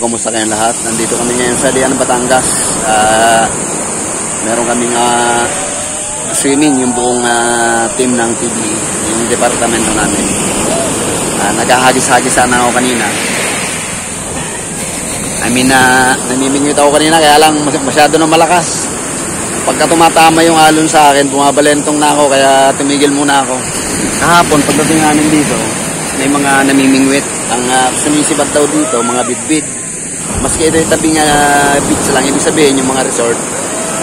Kumusta kayong lahat? Nandito kami ngayon sa Dian, Batangas. Meron kaming swimming, yung buong team ng TV, yung departamento namin. Naghahagis-hagis sana ako kanina. Namimingwit ako kanina, kaya lang masyado na malakas. Pagka tumatama yung alon sa akin, bumabalentong na ako, kaya tumigil muna ako. Kahapon, pagdating namin dito, may mga namimingwit. Ang sumisibat daw dito, mga bitbit. Maski ito yung tabing beach lang, ibig sabihin yung mga resort,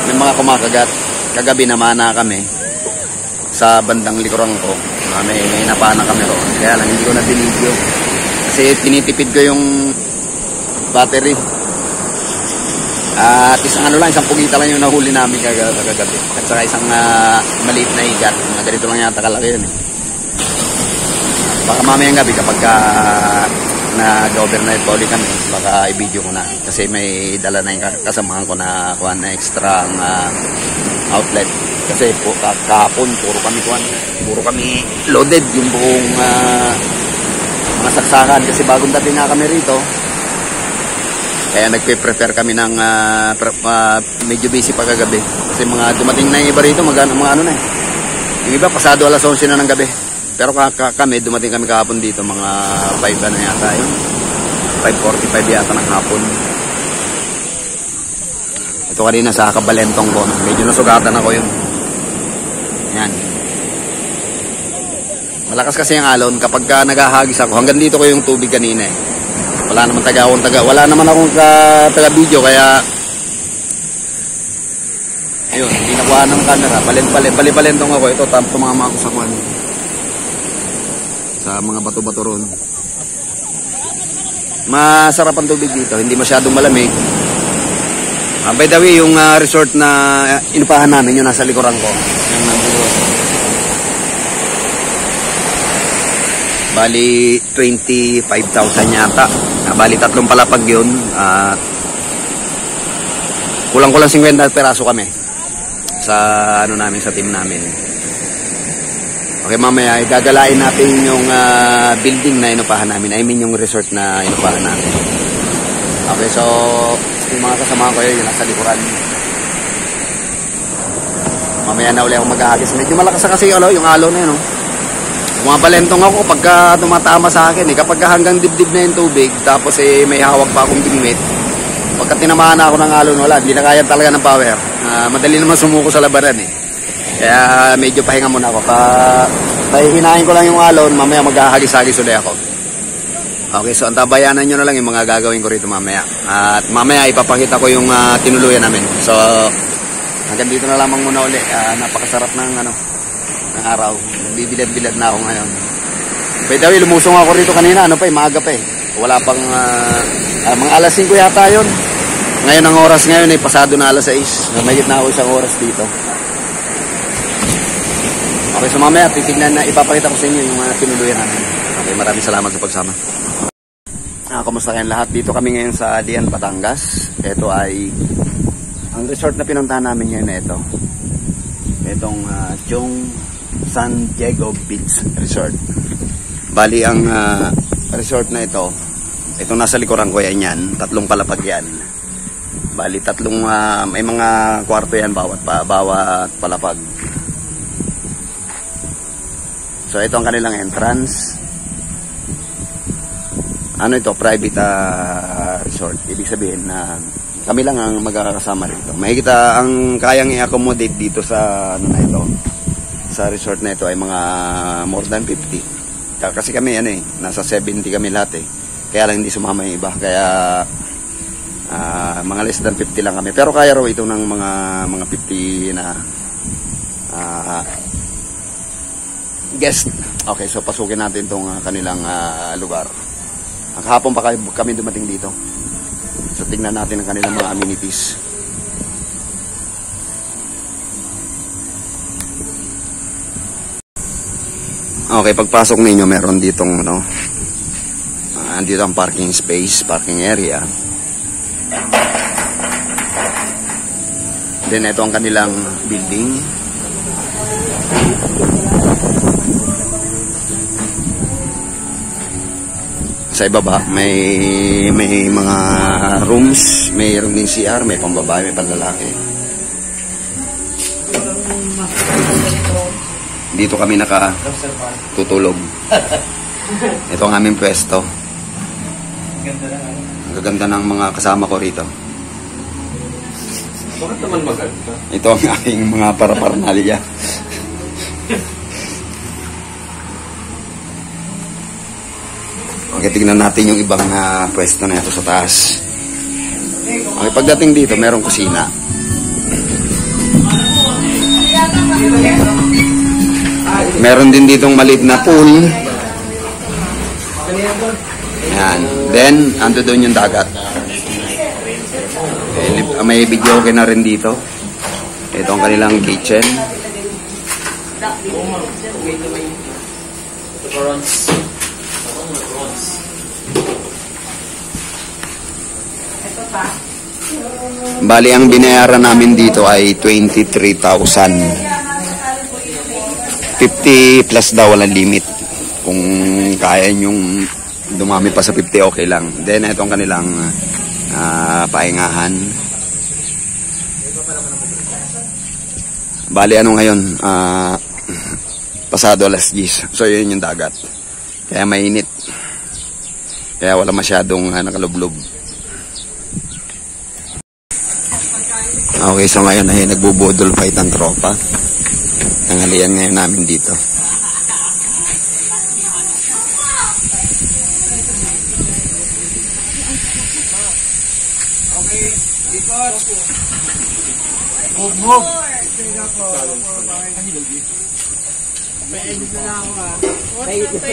may mga kumakagat. Kagabi naman na kami sa bandang likuran ko. May napana kami roon. Kaya lang hindi ko na binidyo. Kasi tinitipid ko yung battery. At isang isang pugita lang yung nahuli namin kagabi. At saka isang maliit na igat. Mga ganito lang yata kalaki yun eh. Baka mamayang gabi kapag nag-overnight pa ulit kami, baka i-video ko na. Kasi may dala na yung kasamahan ko na kuhan na extra outlet. Kasi kahapon puro kami loaded yung buong mga saksakan. Kasi bagong dating nga kami rito. Kaya nagpe-prepare kami ng medyo busy pa kagabi. Kasi mga dumating na yung iba rito, mga ano na eh. Yung iba pasado alas 11 na ng gabi. Pero kami, dumating kami kahapon dito, mga 5 na yata yun. 5:45 yata ng hapon. Ito kanina sa kabalentong ko. Medyo nasugatan ako yun. Yan. Malakas kasi yung alon. Kapag naghahagis ako, hanggang dito ko yung tubig kanina eh. Wala naman wala naman akong taga-video, kaya ayun, hindi nakuha ng camera. Bali-balentong ako. Ito, tumama ako sa kwan. Sa mga bato-bato ron. Masarap ang tubig dito, hindi masyadong malamig. By the way, yung resort na inupahan namin, yung nasa likuran ko. Yung nandito. Bali 25,000 yata. Bali 3 palapag yun. Kulang-kulang 50 peraso kami sa namin, sa team namin. Okay, mamaya gagalain natin yung building na inupahan namin. I mean yung resort na inupahan namin. Okay, so yung mga kasama ko yun, nasa likuran. Mamaya na uli ako maghahagis. Medyo malakas kasi yung alon na yun. Bumabalentong ako pagka tumatama sa akin. Kapag hanggang dibdib na yung tubig, tapos may hawak pa akong bingwit. Pagka tinamaan na ako ng alon, wala. Hindi na kaya talaga ng power. Madali naman sumuko sa labanan eh. Kaya medyo pahinga muna ako. Hinahin ko lang yung alon, mamaya maghahagis-hagis ulit ako. Okay, so antabayanan nyo na lang yung mga gagawin ko rito mamaya. At mamaya ipapakita ko yung tinuluyan namin. So, hanggang dito na lamang muna ulit. Napakasarap ng araw. Bibilad-bilad na ako ngayon. By the way, lumusong ako rito kanina. Maaga pa eh. Wala pang, mga alas 5 yata yun. Ngayon ang oras ngayon ay pasado na alas 6. Mayigit na ako isang oras dito. Okay, so mamaya titignan na ipapakita ko sa inyo yung tinuluyan namin. Okay, maraming salamat sa pagsama. Kumusta kayong lahat? Dito kami ngayon sa Dian, Batangas. Ito ay ang resort na pinuntahan namin ngayon na ito. Itong Chong San Diego Beach Resort. Bali ang resort na ito, itong nasa likuran ko yan, 3 palapag yan. Bali 3 may mga kwarto yan bawat palapag. So ito ang kanilang entrance. Ito, private resort. Ibig sabihin na kami lang ang magkakasama rito. Mahigit ang kayang i-accommodate dito sa ito. Sa resort na ito ay mga more than 50. Kasi kami nasa 70 kami lahat eh. Kaya lang hindi sumama yung iba. Kaya mga less than 50 lang kami. Pero kaya raw ito ng mga 50 na guest. Okay, so pasukin natin itong kanilang lugar. Ang hapon pa kami dumating dito. So tingnan natin ang kanilang mga amenities. Okay, pagpasok ninyo meron ditong andito ang parking space, parking area. Then ito ang kanilang building. Sa ibaba, may mga rooms, mayroon din CR, may pambabae, may panlalaki. Dito kami nakatutulog. Ito ang aming pwesto. Ang gaganda ng mga kasama ko rito. Bakit naman maganda? Ito ang aking mga paraparnalya. Okay, tignan natin yung ibang pwesto na ito sa taas. Okay, pagdating dito, merong kusina. Meron din ditong maliit na pool. Ayan. Then, ando doon yung dagat. Okay, may video okay na rin dito. Ito ang kanilang kitchen. Bali, ang binayaran namin dito ay 23,000. 50 plus daw, walang limit. Kung kaya nyong dumami pa sa 50, okay lang. Then, ito ang kanilang pahingahan. Bali, ano ngayon? Pasado alas 10. So, yun yung dagat. Kaya mainit. Kaya wala masyadong nakalublob. Okay, so ngayon ay nagbubudol fight ang tropa. Tanghalian ngayon namin dito. Okay, ikot. Move.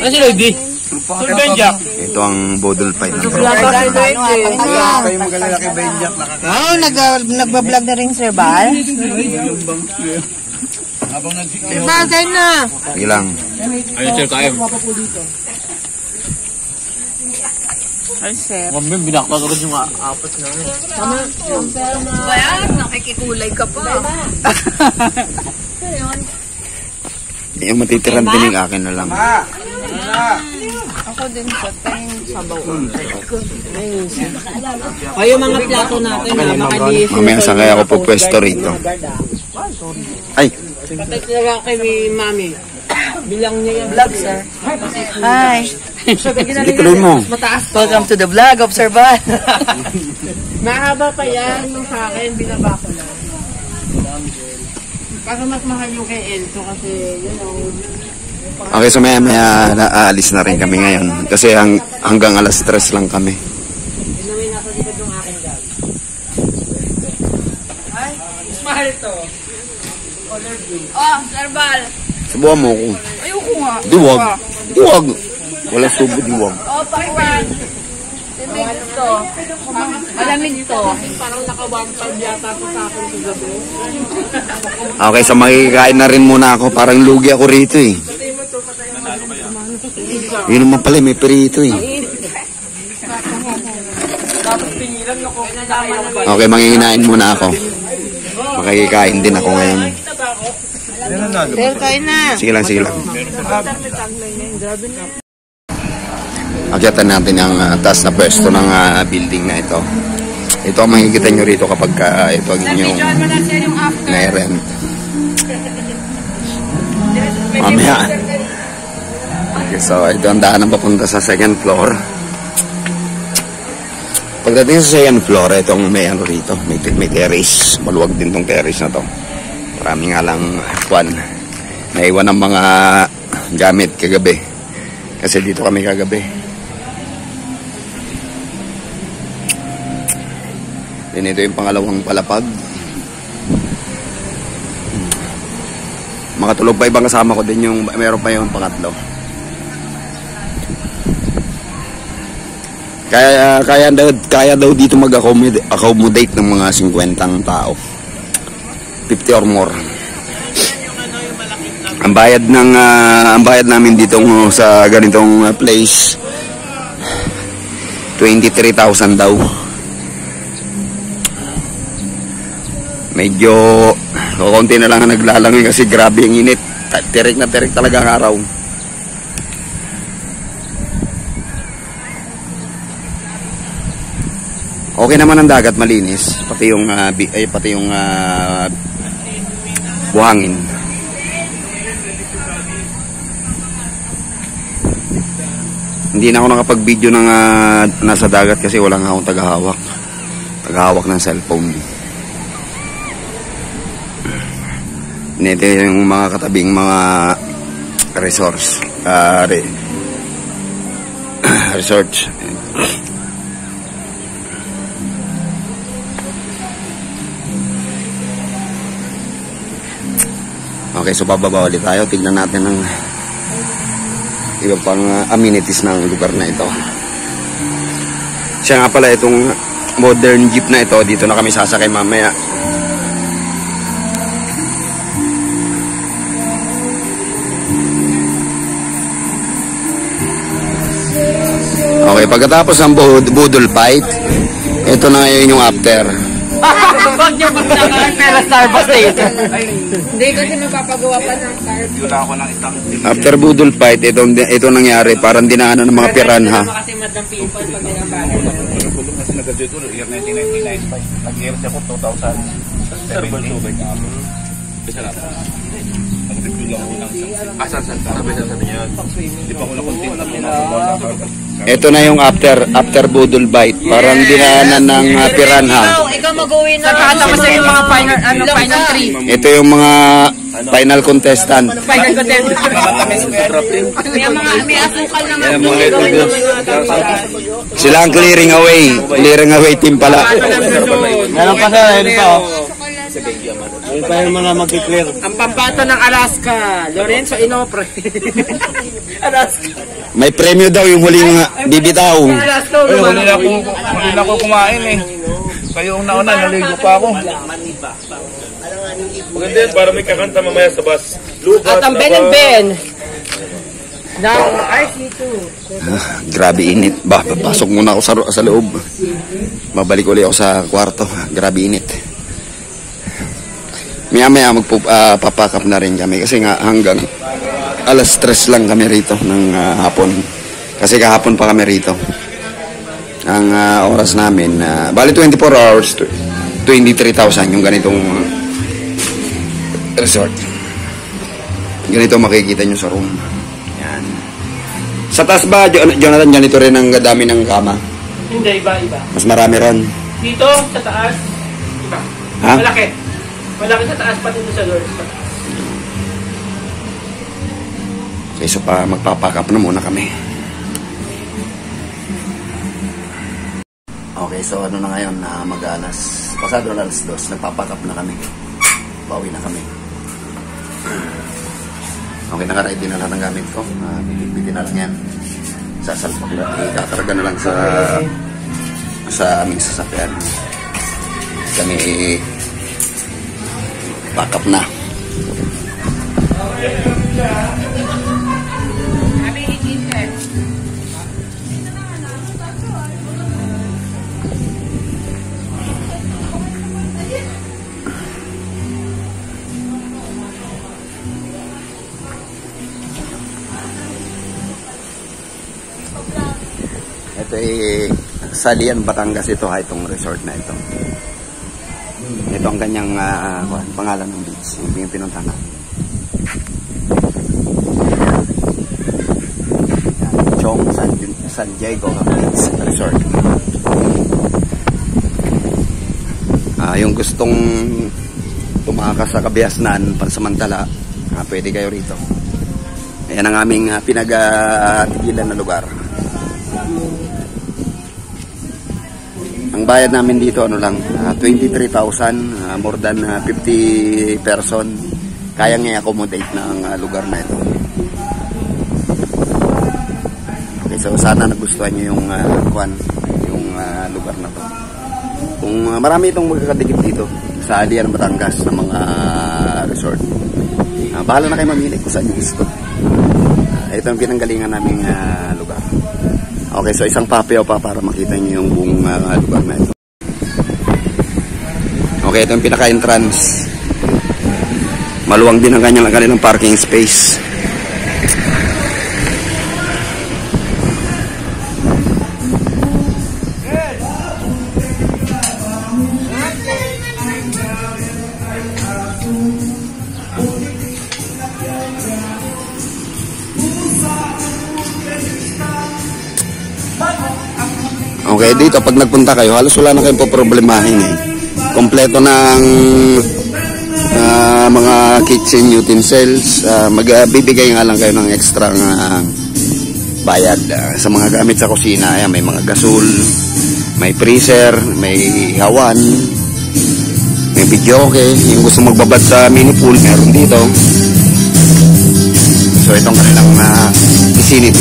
Ano si Lady? Sir Benjak. Ito ang budol fight ng tropa. Kayo magaling na kay Benjak. Oo, nagbablog na rin Sir Bal. Bagay na. Sige lang. Ayun, sir, kayo. Ay, Sir. Mami, binaktas agad yung apat na. Kaya, nakikikulay ka pa. Yung matitiran din yung akin na lang. Ako din sa tayong sabaw. O yung mga plato natin na makalisin. Mamaya saan kaya ako pupwesto rito? Ay! Patay talaga kay Mami. Bilang niya yung Vlog, Sir. Hi. Sige, tuloy mo. mataas. Welcome to the vlog of Sir Bal. Mahaba pa yan yung sa akin. Binaba ko lang. Kaso mas mahal yung kay Elso kasi yun know. Okay, so maya aalis na rin kami ngayon. Kasi hanggang alas 3 lang kami. Inawi na sa likod yung akin dyan. Ay, mas mahal ito. Color blue. Oh, Sir Bal. Subuhan mo ko. Ayoko nga. Diwag. Diwag. Wala subo, diwag. Oh, pakwan. Timig to. Malamig to. Parang naka-1.5 yata po sa akin sa gabi. Okay, so makikikain na rin muna ako. Parang lugi ako rito eh. Yun naman pala, may perito eh. Tapos pingilan ako. Okay, manginginain muna ako. Makikikain din ako ngayon. Sir, kain na. Sige lang, sige lang. Akyatan natin ang taas na pwesto ng building na ito. Ito ang makikita nyo rito kapag ito ang inyong na-rent. Mamaya. Okay, so ito ang daan papunta sa second floor. Pagdating sa second floor, itong may ano rito, may terrace. Maluwag din tong terrace na to. Marami nga lang naiwan ng mga gamit kagabi. Kasi dito kami kagabi. Then ito yung pangalawang palapag. Makatulog pa ibang kasama ko din yung meron pa yung pangatlo. Kaya daw dito mag-accommodate ng mga 50 tao. 50 or more. Ang bayad namin dito sa ganitong place 23,000 daw. Medyo konti na lang ang naglalangoy kasi grabe ang init. Tirik na tirik talaga ang araw. Okay naman ang dagat, malinis. Pati yung buhangin. Hindi na ako nakapag-video ng nasa dagat kasi wala nga akong tagahawak ng cellphone. Ito yung mga katabing mga resorts. Resorts. Okay, so bababa ulit tayo. Tignan natin ang iba pang amenities ng lugar na ito. Siya nga pala itong modern jeep na ito. Dito na kami sasakay mamaya. Okay, pagkatapos ng budol fight, ito na ngayon yung after. Huwag niyo magsakan. Pero Starbucks na ito. Hindi kasi mapapagawa pa ng card. After budol fight, ito nangyari. Parang dinaanan ng mga piranha. Kasi madam people pag nilambala. Kasi nag-graduate ko, year 1999. Nag-year siya ko 2000. Herbal tubig. Bisa na. Nag-review lang ako ng asan sabi niya. Hindi pa ako na-content na Ito na yung after budol bite. Parang dinaanan ng piranha. Ikaw mag-uwi na. Nakatama sa yung mga final 3. Ito yung mga final contestant. Final contestant. May asukal naman. Sila ang clearing away team pala. Meron pa sa hindi pa Hindi pa yung mga mag-clear. Ang pampato ng Alaska, Lorenzo Inopre. Alaska. May premyo daw yung huling bibitaw. Alaska. Hindi na ako kumain eh. Kayo ang nauna, naligo pa ako. Maganda yan, para may kakanta mamaya sa bus. At ang Ben and Ben. Ng RC2. Grabe init. Papasok muna ako sa loob. Mabalik ulit ako sa kwarto. Grabe init. Maya-maya magpapack up na rin kami kasi nga hanggang alas 3 lang kami rito ng hapon. Kasi kahapon pa kami rito. Ang oras namin, bali 24 hours, 23,000 yung ganitong resort. Ganito makikita nyo sa room. Yan. Sa taas ba, Jonathan, ganito rin ang dami ng kama? Hindi, iba. Mas marami ron. Dito, sa taas, iba. Ha? Malaki sa taas, pati dito sa doors. Okay, so magpapack up na muna kami. Okay, so ano na ngayon, mag-alas, pasado na alas 2, nagpapack up na kami. Bawi na kami. Okay, naka-ready na lang ang gamit ko. Bitin na lang yan. Sasalpak na, ikakarga na lang sa aming sasakyan. Kami pack up na. Ito ay Salian, Batangas ito, itong resort na ito. Ito ang kanyang pangalan ng beach, yung pinuntahan natin. Chong San Diego Beach Resort. Yung gustong tumakas sa Kabiasnan pansamantala, pwede kayo rito. Ayan ang aming pinag-tigilan na lugar. Ang bayad namin dito ano lang, 23,000, more than 50 person. Kayang i-accommodate na ang lugar na ito. Okay, so sana nagustuhan niyo yung lugar na to. Kung marami itong magkakadikit dito sa Alian, Batangas na mga resort. Bahala na kayo mamili kung saan nyo gusto. Ito ang pinanggalingan naming lugar. Okay, so isang papiaw pa para makita nyo yung buong lugar na ito. Okay, ito yung pinaka-entrance. Maluwang din ang kanilang parking space. Okay, dito pag nagpunta kayo, halos wala na kayong poproblemahin eh. Kompleto ng mga kitchen utensils. Magbibigay nga lang kayo ng extra bayad sa mga gamit sa kusina. Ayan, may mga gasol, may freezer, may hawan, may videoke. Yung gusto magbabad sa mini pool, meron dito. So itong kanilang isinit.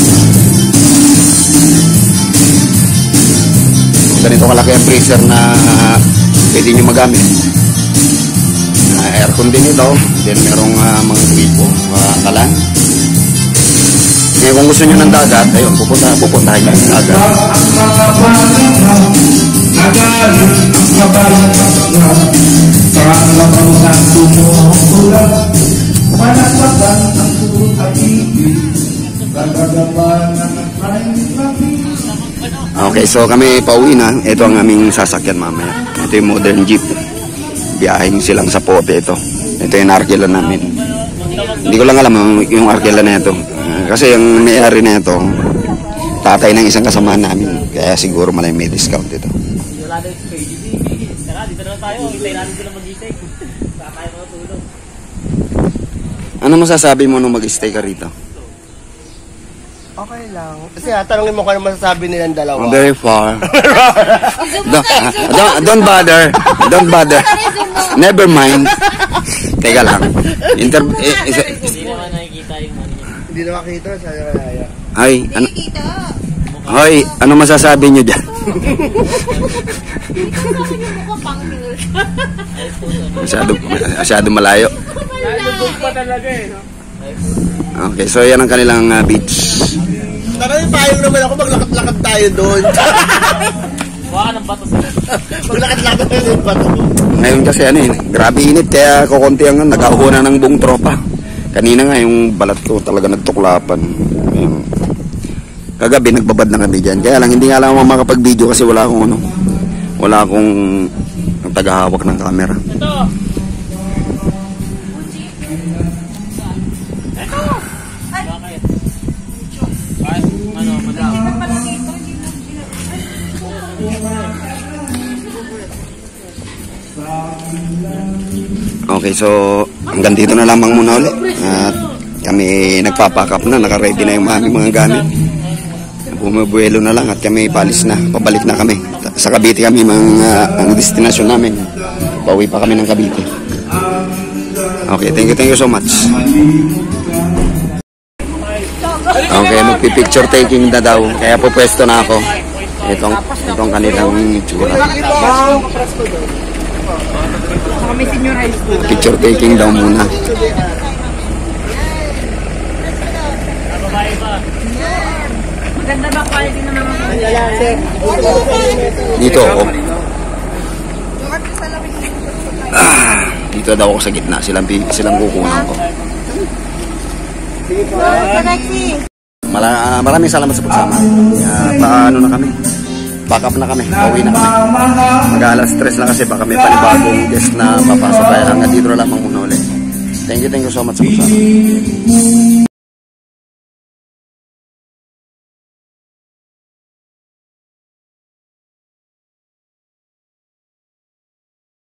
Ganito kalaki ang freezer na pwede nyo magamit. Aircon din ito. Then merong mga gripo, kalan. Ngayon kung gusto nyo ng dagat, ayun, pupuntahin nyo ng dagat. Okay, so kami pauwi na. Ito ang aming sasakyan mamaya. Ito yung modern jeep. Biyahin silang sa Pote ito. Ito yung arkela namin. Hindi ko lang alam yung arkela na ito. Kasi yung may-ari na ito, tatay ng isang kasamahan namin. Kaya siguro malay may discount ito. Wala na yung space. Tara, dito na tayo. Hintay natin sila mag-isay. Saka tayo matulog. Ano masasabi mo nung mag-stay ka rito? Okay lang. Kasi tanongin mo kung ano masasabi nilang dalawa. Very far. Don't bother. Don't bother. Never mind. Teka lang. Hindi naman nakikita yung money. Hindi na makita. Sana kaya. Ay, ano? Hoy, ano masasabi nyo dyan? Masyado malayo. Nalubog pa talaga eh, no? Okay, so yan ang kanilang beach. Tara, payong naman ako. Maglakad-lakad tayo doon. Baka ng bato sila. Maglakad-lakad tayo doon. Bato. Ngayon kasi ano eh, grabe init kaya kukunti ang nagkahuna ng buong tropa. Kanina nga yung balat ko talaga nagtuklapan. Ayun. Kagabi nagbabad na kami dyan. Kaya lang hindi nga lang ako makapag-video kasi wala akong tagahawak ng camera. Ito! Bakit? Bakit? Ano, madam? Okay, so hanggang dito na lamang muna ulit. At kami nagpapakap na, nakaready na yung aming mga gamit. Bumabuelo na lang at kami palis na, pabalik na kami. Sa Cavite kami ang destinasyon namin. Pauwi pa kami ng Cavite. Okay, thank you so much. Okay, magpipicture taking na daw. Kaya po pwesto na ako. Itong kanilang itsura. Picture taking daw muna. Maganda ba quality ng mga Dito ako. Dito daw ako sa gitna. Silang kukunan ko. Maraming salamat sa pagsama. Paano na kami? Back up na kami. Pauwi na kami. Mag-alas 3 na kasi baka may panibagong guest na papasok. Kaya hanggang dito na lamang muna ulit. Thank you so much sa pagsama.